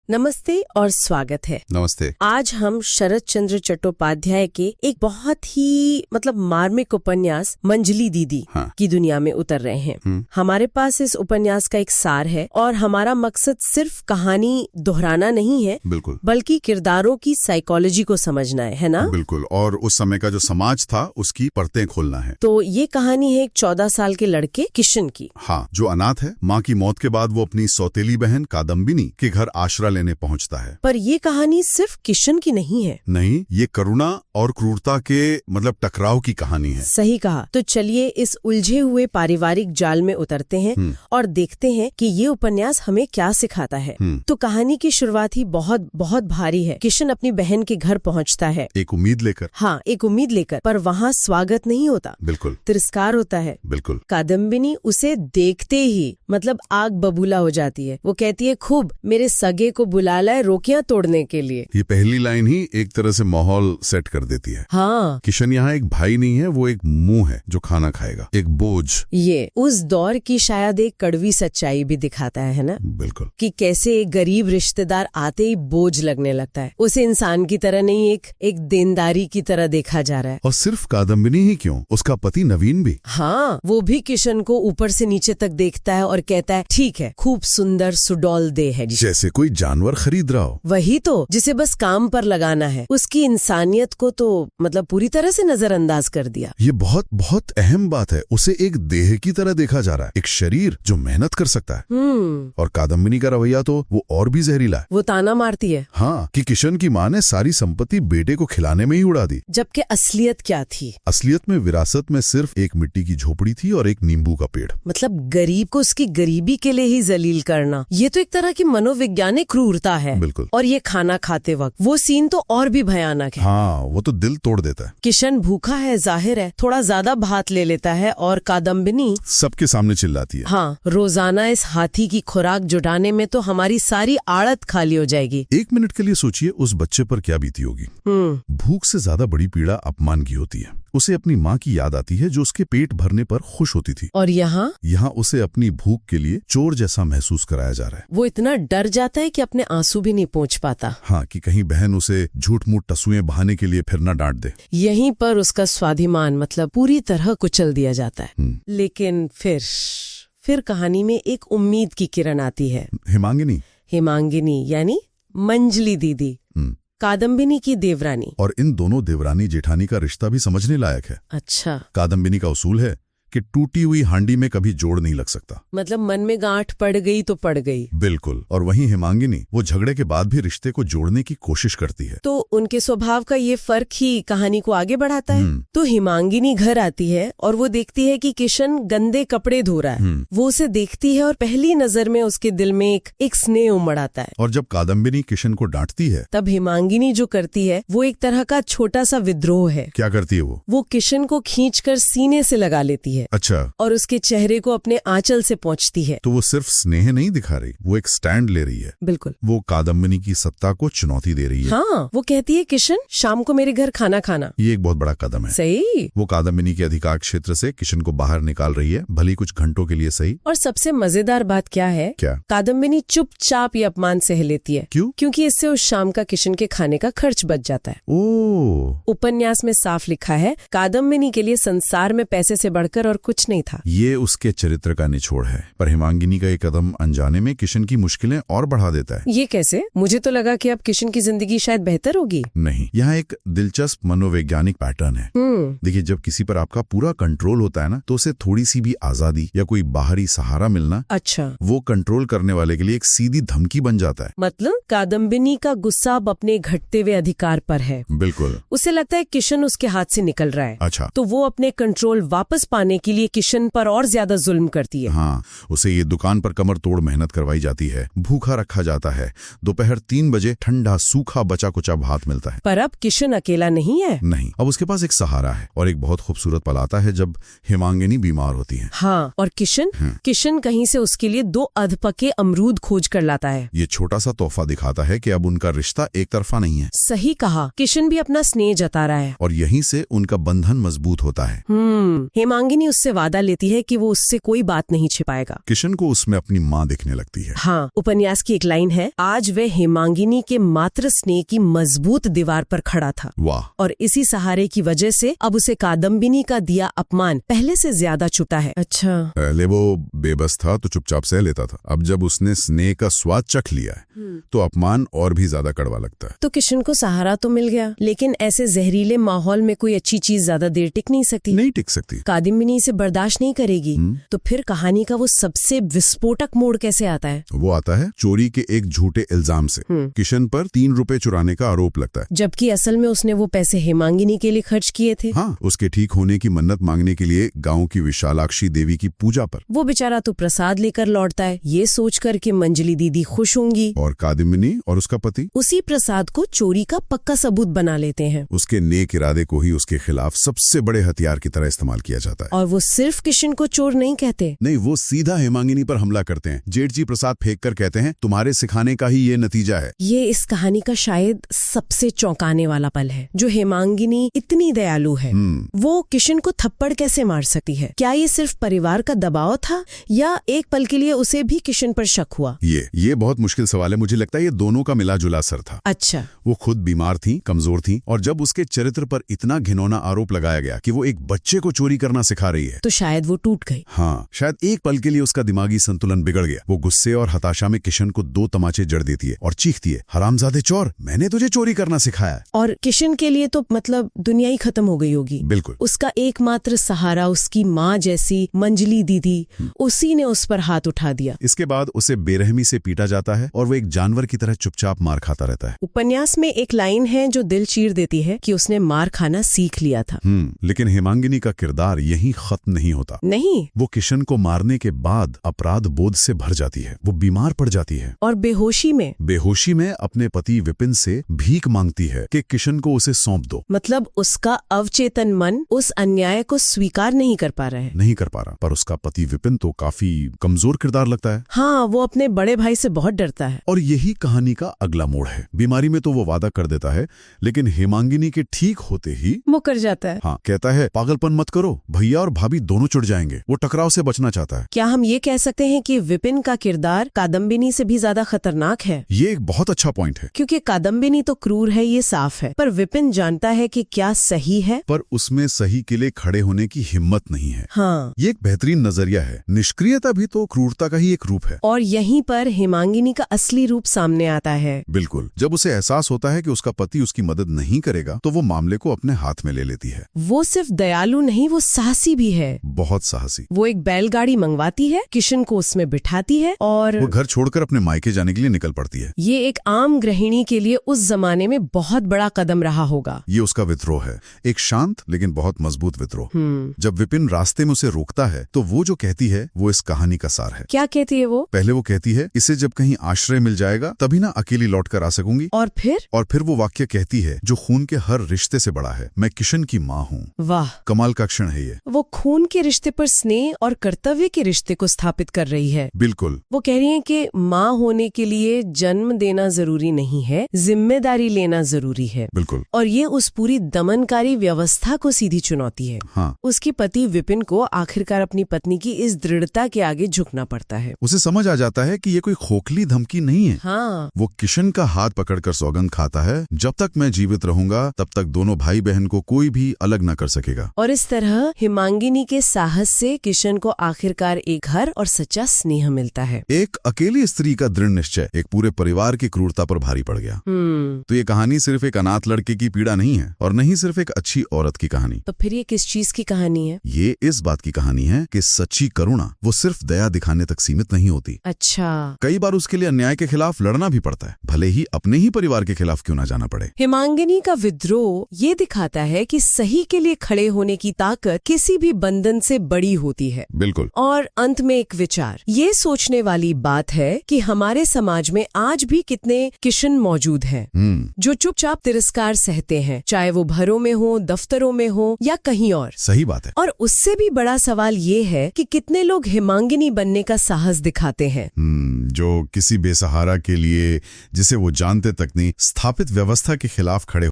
नमस्ते और स्वागत है। नमस्ते। आज हम शरत चंद्र चट्टोपाध्याय के एक बहुत ही मार्मिक उपन्यास मंजली दीदी की दुनिया में उतर रहे हैं। हमारे पास इस उपन्यास का एक सार है और हमारा मकसद सिर्फ कहानी दोहराना नहीं है, बिल्कुल, बल्कि किरदारों की साइकोलॉजी को समझना है ना? बिल्कुल। और उस समय का जो समाज था उसकी परतें खोलना है। तो ये कहानी है एक 14 साल के लड़के किशन की। हाँ, जो अनाथ है। माँ की मौत के बाद वो अपनी सौतेली बहन कादम्बिनी के घर आश्रय लेने पहुंचता है। पर ये कहानी सिर्फ किशन की नहीं है। नहीं, ये करुणा और क्रूरता के टकराव की कहानी है। सही कहा। तो चलिए इस उलझे हुए पारिवारिक जाल में उतरते हैं और देखते हैं कि ये उपन्यास हमें क्या सिखाता है। तो कहानी की शुरुआत ही बहुत बहुत भारी है। किशन अपनी बहन के घर पहुंचता है एक उम्मीद लेकर। हाँ, एक उम्मीद लेकर, पर वहाँ स्वागत नहीं होता, बिल्कुल तिरस्कार होता है। बिल्कुल। कादम्बिनी उसे देखते ही आग बबूला हो जाती है। वो कहती है, खूब मेरे सगे को बुला लाए रोकियां तोड़ने के लिए। ये पहली लाइन ही एक तरह से माहौल सेट कर देती है। हाँ, किशन यहाँ एक भाई नहीं है, वो एक मुंह है जो खाना खाएगा, एक बोझ। ये उस दौर की शायद एक कड़वी सच्चाई भी दिखाता है ना? बिल्कुल। कि कैसे एक गरीब रिश्तेदार आते ही बोझ लगने लगता है। उसे इंसान की तरह नहीं, एक देनदारी की तरह देखा जा रहा है। और सिर्फ कादम्बिनी ही क्यों, उसका पति नवीन भी। हाँ, वो भी किशन को ऊपर से नीचे तक देखता है और कहता है, ठीक है, खूब सुंदर सुडौल दे है, जैसे कोई जानवर खरीद रहा हो। वही तो, जिसे बस काम पर लगाना है। उसकी इंसानियत को तो पूरी तरह से नजरअंदाज कर दिया। ये बहुत बहुत अहम बात है। उसे एक देह की तरह देखा जा रहा है, एक शरीर जो मेहनत कर सकता है। और कादम्बिनी का रवैया तो वो और भी जहरीला है। वो ताना मारती है, हाँ, कि किशन की माँ ने सारी संपत्ति बेटे को खिलाने में ही उड़ा दी। जबकि असलियत क्या थी? असलियत में विरासत में सिर्फ एक मिट्टी की झोपड़ी थी और एक नींबू का पेड़। गरीब को उसकी गरीबी के लिए ही जलील करना, ये तो एक तरह की मनोवैज्ञानिक क्रूरता है। बिल्कुल। और ये खाना खाते वक्त वो सीन तो और भी भयानक है। हाँ, वो तो दिल तोड़ देता है। किशन भूखा है, जाहिर है, थोड़ा ज्यादा भात ले लेता है और कादम्बिनी सबके सामने चिल्लाती है, हाँ, रोजाना इस हाथी की खुराक जुटाने में तो हमारी सारी आड़त खाली हो जाएगी। एक मिनट के लिए सोचिए उस बच्चे पर क्या बीती होगी। भूख से ज्यादा बड़ी पीड़ा अपमान की होती है। उसे अपनी माँ की याद आती है जो उसके पेट भरने पर खुश होती थी। और यहाँ उसे अपनी भूख के लिए चोर जैसा महसूस कराया जा रहा है। वो इतना डर जाता है कि अपने आंसू भी नहीं पोंछ पाता। हाँ, कि कहीं बहन उसे झूठ मूठ टसुएं बहाने के लिए फिर न डांट दे। यहीं पर उसका स्वाभिमान पूरी तरह कुचल दिया जाता है। लेकिन फिर कहानी में एक उम्मीद की किरण आती है। हिमांगिनी यानी मंजली दीदी, कादम्बिनी की देवरानी। और इन दोनों देवरानी जेठानी का रिश्ता भी समझने लायक है। अच्छा। कादम्बिनी का उसूल है कि टूटी हुई हांडी में कभी जोड़ नहीं लग सकता। मन में गांठ पड़ गई तो पड़ गई। बिल्कुल। और वहीं हिमांगिनी वो झगड़े के बाद भी रिश्ते को जोड़ने की कोशिश करती है। तो उनके स्वभाव का ये फर्क ही कहानी को आगे बढ़ाता है। तो हिमांगिनी घर आती है और वो देखती है कि किशन गंदे कपड़े धो रहा है। वो उसे देखती है और पहली नजर में उसके दिल में एक स्नेह उमड़ आता है। और जब कादम्बिनी किशन को डांटती है, तब हिमांगिनी जो करती है वो एक तरह का छोटा सा विद्रोह है। क्या करती है वो किशन को खींचकर सीने से लगा लेती है। अच्छा। और उसके चेहरे को अपने आंचल से पहुंचती है। तो वो सिर्फ स्नेह नहीं दिखा रही, वो एक स्टैंड ले रही है। बिल्कुल। वो कादम्बिनी की सत्ता को चुनौती दे रही है। हाँ, वो कहती है, किशन, शाम को मेरे घर खाना खाना। ये एक बहुत बड़ा कदम है। सही। वो कादम्बिनी के अधिकार क्षेत्र से किशन को बाहर निकाल रही है, भली कुछ घंटों के लिए सही। और सबसे मजेदार बात क्या है? क्या? कादम्बिनी चुपचाप ये अपमान सह लेती है। क्यों? क्योंकि इससे उस शाम का किशन के खाने का खर्च बच जाता है। उपन्यास में साफ लिखा है, कादम्बिनी के लिए संसार में पैसे से बढ़कर और कुछ नहीं था। ये उसके चरित्र का निचोड़ है। पर हिमांगिनी का ये कदम अनजाने में किशन की मुश्किलें और बढ़ा देता है। ये कैसे? मुझे तो लगा कि अब किशन की जिंदगी शायद बेहतर होगी। नहीं, यहाँ एक दिलचस्प मनोवैज्ञानिक पैटर्न है। देखिए, जब किसी पर आपका पूरा कंट्रोल होता है ना, तो उसे थोड़ी सी भी आजादी या कोई बाहरी सहारा मिलना, अच्छा, वो कंट्रोल करने वाले के लिए एक सीधी धमकी बन जाता है। कादम्बिनी का गुस्सा अब अपने घटते हुए अधिकार पर है। बिल्कुल। उसे लगता है किशन उसके हाथ से निकल रहा है। अच्छा। तो वो अपने कंट्रोल वापस पाने के लिए किशन पर और ज्यादा जुल्म करती है। हाँ, उसे ये दुकान पर कमर तोड़ मेहनत करवाई जाती है, भूखा रखा जाता है, दोपहर 3 बजे ठंडा सूखा बचा कुचा भात मिलता है। पर अब किशन अकेला नहीं है। नहीं, अब उसके पास एक सहारा है। और एक बहुत खूबसूरत पल आता है जब हिमांगिनी बीमार होती है। हाँ, और किशन कहीं से उसके लिए 2 अधपके अमरूद खोज कर लाता है। ये छोटा सा तोहफा दिखाता है कि अब उनका रिश्ता एक तरफा नहीं है। सही कहा, किशन भी अपना स्नेह जता रहा है। और यहीं से उनका बंधन मजबूत होता है। हिमांगिनी उससे वादा लेती है कि वो उससे कोई बात नहीं छिपाएगा। किशन को उसमें अपनी माँ दिखने लगती है। हाँ, उपन्यास की एक लाइन है, आज वह हेमांगिनी के मात्र स्नेह की मजबूत दीवार पर खड़ा था। वाह। और इसी सहारे की वजह से अब उसे कादम्बिनी का दिया अपमान पहले से ज्यादा चुभता है। अच्छा, पहले वो बेबस था तो चुपचाप सह लेता था, अब जब उसने स्नेह का स्वाद चख लिया है तो अपमान और भी ज्यादा कड़वा लगता है। तो किशन को सहारा तो मिल गया, लेकिन ऐसे जहरीले माहौल में कोई अच्छी चीज ज्यादा देर टिक नहीं सकती। नहीं टिक सकती। कादम्बिनी इसे बर्दाश्त नहीं करेगी। तो फिर कहानी का वो सबसे विस्फोटक मोड़ कैसे आता है? वो आता है चोरी के एक झूठे इल्जाम से। किशन पर 3 रुपए चुराने का आरोप लगता है, जबकि असल में उसने वो पैसे हेमांगिनी के लिए खर्च किए थे। हाँ, उसके ठीक होने की मन्नत मांगने के लिए गाँव की विशालाक्षी देवी की पूजा पर। वो बेचारा तो प्रसाद लेकर लौटता है, ये सोचकर कि मंजली दीदी खुश होंगी, और कादम्बिनी और उसका पति उसी प्रसाद को चोरी का पक्का सबूत बना लेते हैं। उसके नेक इरादे को ही उसके खिलाफ सबसे बड़े हथियार की तरह इस्तेमाल किया जाता है। और वो सिर्फ किशन को चोर नहीं कहते। नहीं, वो सीधा हेमांगिनी पर हमला करते हैं। जेठ जी प्रसाद फेंक कर कहते हैं, तुम्हारे सिखाने का ही ये नतीजा है। ये इस कहानी का शायद सबसे चौंकाने वाला पल है। जो हेमांगिनी इतनी दयालु है, वो किशन को थप्पड़ कैसे मार सकती है? क्या ये सिर्फ परिवार का दबाव था या एक पल के लिए उसे भी किशन पर शक हुआ? ये बहुत मुश्किल सवाल है। मुझे लगता है ये दोनों का मिला जुला असर था। अच्छा, वो खुद बीमार थी, कमजोर थी, और जब उसके चरित्र पर इतना घिनौना आरोप लगाया गया कि वो एक बच्चे को चोरी करना सिखा रही है, तो शायद वो टूट गई। हाँ, शायद एक पल के लिए उसका दिमागी संतुलन बिगड़ गया। वो गुस्से और हताशा में किशन को 2 तमाचे जड़ देती है और चीखती है, हरामजादे चोर, मैंने तुझे चोरी करना सिखाया। और किशन के लिए तो मतलब दुनिया ही खत्म हो गई होगी। बिल्कुल। उसका एकमात्र सहारा उसकी माँ जैसी मंजली दीदी, उसी ने उस पर हाथ उठा दिया। इसके बाद उसे बेरहमी से पीटा जाता है और वो एक जानवर की तरह चुपचाप मार खाता रहता है। उपन्यास में एक लाइन है जो दिल चीर देती है कि उसने मार खाना सीख लिया था। लेकिन हेमांगिनी का किरदार यहीं खत्म नहीं होता। नहीं, वो किशन को मारने के बाद अपराध बोध से भर जाती है। वो बीमार पड़ जाती है और बेहोशी में अपने पति विपिन से भीख मांगती है कि किशन को उसे सौंप दो। मतलब उसका अवचेतन मन उस अन्याय को स्वीकार नहीं कर पा रहा। पर उसका पति विपिन तो काफी कमजोर किरदार लगता है। हाँ, वो अपने बड़े भाई से बहुत डरता है। और यही कहानी का अगला मोड़ है। बीमारी में तो वो वादा कर देता है, लेकिन हेमांगिनी के ठीक होते ही मुकर जाता है। हाँ, कहता है पागलपन मत करो, भैया और भाभी दोनों चढ़ जाएंगे। वो टकराव से बचना चाहता है। क्या हम ये कह सकते हैं कि विपिन का किरदार कादम्बिनी से भी ज्यादा खतरनाक है? ये एक बहुत अच्छा पॉइंट है, क्योंकि कादम्बिनी तो क्रूर है, ये साफ है, पर विपिन जानता है कि क्या सही है, पर उसमें सही के लिए खड़े होने की हिम्मत नहीं है। हाँ, ये एक बेहतरीन नजरिया है। निष्क्रियता भी तो क्रूरता का ही एक रूप है। और यहीं पर हेमांगिनी का असली रूप सामने आता है। बिल्कुल। जब उसे एहसास होता है कि उसका पति उसकी मदद नहीं करेगा, तो वो मामले को अपने हाथ में ले लेती है। वो सिर्फ दयालु नहीं, वो साहसी भी है, बहुत साहसी। वो एक बैलगाड़ी मंगवाती है, किशन को उसमें बिठाती है और वो घर छोड़कर अपने मायके जाने के लिए निकल पड़ती है। ये एक आम गृहिणी के लिए उस जमाने में बहुत बड़ा कदम रहा होगा। ये उसका विद्रोह है, एक शांत लेकिन बहुत मजबूत विद्रोह। जब विपिन रास्ते में उसे रोकता है तो वो जो कहती है वो इस कहानी का सार है। क्या कहती है वो? पहले वो कहती है, इसे जब कहीं आश्रय मिल जाएगा तभी ना अकेली लौट कर आ सकूंगी। और फिर वो वाक्य कहती है जो खून के हर रिश्ते से बड़ा है, मैं किशन की माँ हूँ। वाह, कमाल का क्षण है ये। वो खून के रिश्ते पर स्नेह और कर्तव्य के रिश्ते को स्थापित कर रही है। बिल्कुल। वो कह रही है कि माँ होने के लिए जन्म देना जरूरी नहीं है, जिम्मेदारी लेना जरूरी है। बिल्कुल। और ये उस पूरी दमनकारी व्यवस्था को सीधी चुनौती है। हाँ। उसकी पति विपिन को आखिरकार अपनी पत्नी की इस दृढ़ता के आगे झुकना पड़ता है। उसे समझ आ जाता है कि ये कोई खोखली धमकी नहीं है। हाँ। वो किशन का हाथ पकड़कर सौगंध खाता है, जब तक मैं जीवित रहूंगा तब तक दोनों भाई बहन को कोई भी अलग न कर सकेगा। और इस तरह हेमांगिनी के साहस से किशन को आखिरकार एक घर और सच्चा स्नेह मिलता है। एक अकेली स्त्री का दृढ़ निश्चय एक पूरे परिवार की क्रूरता पर भारी पड़ गया। तो ये कहानी सिर्फ एक अनाथ लड़के की पीड़ा नहीं है और नहीं सिर्फ एक अच्छी औरत की कहानी। तो फिर ये किस चीज की कहानी है? ये इस बात की कहानी है कि सच्ची करुणा वो सिर्फ दया दिखाने तक सीमित नहीं होती। अच्छा। कई बार उसके लिए अन्याय के खिलाफ लड़ना भी पड़ता है, भले ही अपने ही परिवार के खिलाफ क्यों ना जाना पड़े। हेमांगिनी का विद्रोह ये दिखाता है कि सही के लिए खड़े होने की ताकत किसी भी बंधन से बड़ी होती है। बिल्कुल। और अंत में एक विचार, ये सोचने वाली बात है कि हमारे समाज में आज भी कितने किशन मौजूद हैं जो चुपचाप तिरस्कार सहते हैं, चाहे वो घरों में हो, दफ्तरों में हो या कहीं और। सही बात है। और उससे भी बड़ा सवाल ये है कि कितने लोग हेमांगिनी बनने का साहस दिखाते हैं, जो किसी बेसहारा के लिए, जिसे वो जानते तक नहीं, स्थापित व्यवस्था के खिलाफ खड़े